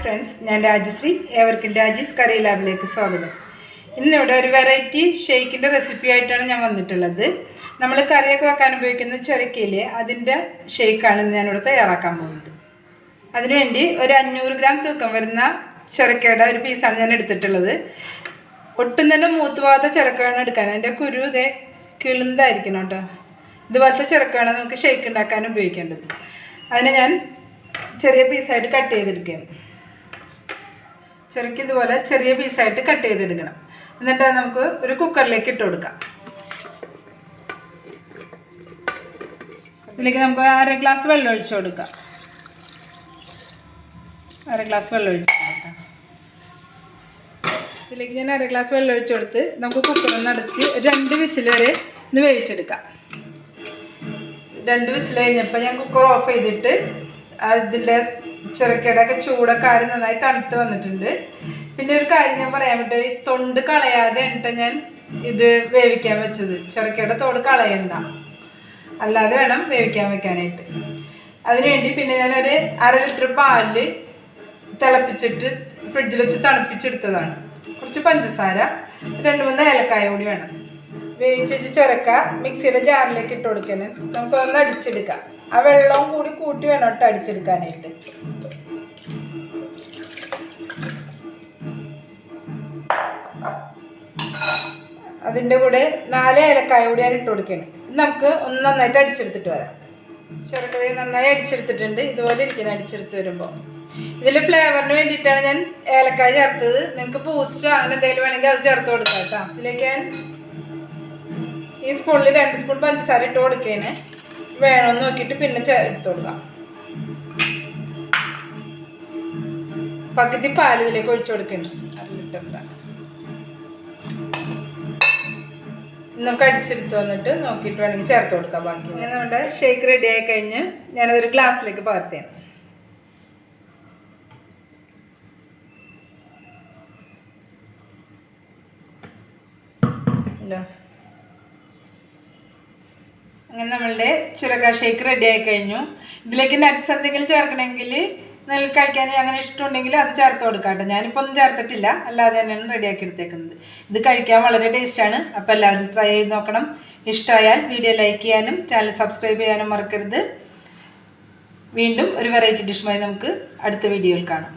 friends, I am Rajisri. Everyone Raji's Curry Lab like स्वागतം. ഇന്നിവിടെ ഒരു variety ഷേക്കിന്റെ recipe ആയിട്ടാണ് ഞാൻ വന്നിട്ടുള്ളത്. നമ്മൾ കറിയൊക്കെ വെക്കാൻ ഉപയോഗിക്കുന്ന ചുരക്കയിലെ അതിന്റെ ഷേക്ക് ആണ് ഞാൻ ഇവിടെ തയ്യാറാക്കാൻ പോകുന്നത്. അതിനുവേണ്ടി ഒരു 500 ഗ്രാം തൂക്കം വരുന്ന ചുരക്കയുടെ ഒരു പീസാണ് ഞാൻ എടുത്തിട്ടുള്ളത്. ഒട്ടും തന്നെ മൂത്തുവാത്ത ചുരക്കയാണ് എടുക്കാൻ. അതിന്റെ കുരു ദേ കിളുന്തായിരിക്കണം ട്ടോ. ഇതുപോലത്തെ ചുരക്കയാണ് നമുക്ക് ഷേക്ക് ഉണ്ടാക്കാൻ ഉപയോഗിക്കേണ്ടത്. അതിനെ ഞാൻ ചെറിയ പീസായിട്ട് കട്ട് ചെയ്തെടുക്കുകയാണ്. ചുരക്ക് ഇതുപോലെ ചെറിയ പീസായിട്ട് കട്ട് ചെയ്തെടുക്കണം. എന്നിട്ട് നമുക്ക് ഒരു കുക്കറിലേക്ക് ഇട്ട് കൊടുക്കാം. ഇതിലേക്ക് നമുക്ക് 1/2 ഗ്ലാസ് വെള്ളം ഒഴിച്ചു കൊടുക്കാം. 1/2 ഗ്ലാസ് വെള്ളം ഒഴിച്ചു കൊടുക്കാം. ഇതിലേക്ക് ഞാൻ 1/2 ഗ്ലാസ് വെള്ളം ഒഴിച്ചു കൊടുത്ത് നമുക്ക് കുക്കറൊന്ന് അടച്ച് 2 വിസിൽ വരെ ഒന്ന് വേവിച്ചെടുക്കാം. 2 വിസിൽ കഴിഞ്ഞപ്പോൾ ഞാൻ കുക്കർ ഓഫ് ചെയ്തിട്ട് അതിൻ്റെ ചുരക്കയുടെ ഒക്കെ ചൂടൊക്കെ ആറി നന്നായി തണുത്ത് വന്നിട്ടുണ്ട്. പിന്നെ ഒരു കാര്യം ഞാൻ പറയാൻ പറ്റും, ഈ തൊണ്ട് കളയാതെ ഞാൻ ഇത് വേവിക്കാൻ വെച്ചത്. ചുരക്കയുടെ തോട് കളയണ്ട, അല്ലാതെ വേണം വേവിക്കാൻ വെക്കാനായിട്ട്. അതിനുവേണ്ടി പിന്നെ ഞാനൊരു 1/2 ലിറ്റർ പാലിൽ തിളപ്പിച്ചിട്ട് ഫ്രിഡ്ജിൽ വെച്ച് തണുപ്പിച്ചെടുത്തതാണ്. കുറച്ച് പഞ്ചസാര, 2-3 ഏലക്കായ കൂടി വേണം. വേവിച്ച് വെച്ച് ചുരക്ക മിക്സിയുടെ ജാറിലേക്ക് ഇട്ട് കൊടുക്കാൻ നമുക്കൊന്ന് അടിച്ചെടുക്കാം. ആ വെള്ളവും കൂടി കൂട്ടി വേണം കേട്ടോ അടിച്ചെടുക്കാനായിട്ട്. അതിൻ്റെ കൂടെ 4 ഏലക്കായ കൂടി ഞാൻ ഇട്ട് കൊടുക്കണം. നമുക്ക് ഒന്ന് നന്നായിട്ട് അടിച്ചെടുത്തിട്ട് വരാം. ചുരക്കയെ നന്നായി അടിച്ചെടുത്തിട്ടുണ്ട്. ഇതുപോലെ ഇരിക്കണം അടിച്ചെടുത്ത് വരുമ്പോൾ. ഇതിൽ ഫ്ലേവറിന് വേണ്ടിയിട്ടാണ് ഞാൻ ഏലക്കായ ചേർത്തത്. നിങ്ങൾക്ക് ബൂസ്റ്റോ അങ്ങനെ എന്തെങ്കിലും വേണമെങ്കിൽ അത് ചേർത്ത് കൊടുക്കാം കേട്ടോ. ഇതിലേക്ക് ഞാൻ ഈ സ്പൂണിൽ 2 സ്പൂൺ പഞ്ചസാര ഇട്ട് കൊടുക്കുകയാണ്. വേണമെന്ന് നോക്കിയിട്ട് പിന്നെ എടുത്ത് കൊടുക്കാം. പകുതി പാൽ ഇതിലേക്ക് ഒഴിച്ചു കൊടുക്കണം. 1/2 ലിറ്ററിൻ്റെ നമുക്ക് അടിച്ചെടുത്ത് വന്നിട്ട് നോക്കിയിട്ട് വേണമെങ്കിൽ ചേർത്ത് കൊടുക്കാം. ബാക്കി ഇങ്ങനെ നമ്മുടെ ഷേക്ക് റെഡി ആയി കഴിഞ്ഞ് ഞാനതൊരു ഗ്ലാസ്സിലേക്ക് പകർത്തിയാണ്. അങ്ങനെ നമ്മളുടെ ചുരക്ക ഷേക്ക് റെഡി ആയി കഴിഞ്ഞു. ഇതിലേക്ക് നട്ട്സ് എന്തെങ്കിലും ചേർക്കണമെങ്കിൽ നിങ്ങൾക്ക് കഴിക്കാൻ അങ്ങനെ ഇഷ്ടമുണ്ടെങ്കിൽ അത് ചേർത്ത് കൊടുക്കാം കേട്ടോ. ഞാനിപ്പോൾ ഒന്നും ചേർത്തിട്ടില്ല, അല്ലാതെ തന്നെയാണ് റെഡിയാക്കി എടുത്തേക്കുന്നത്. ഇത് കഴിക്കാൻ വളരെ ടേസ്റ്റാണ്. അപ്പോൾ എല്ലാവരും ട്രൈ ചെയ്ത് നോക്കണം. ഇഷ്ടമായാൽ വീഡിയോ ലൈക്ക് ചെയ്യാനും ചാനൽ സബ്സ്ക്രൈബ് ചെയ്യാനും മറക്കരുത്. വീണ്ടും ഒരു വെറൈറ്റി ഡിഷുമായി നമുക്ക് അടുത്ത വീഡിയോയിൽ കാണാം.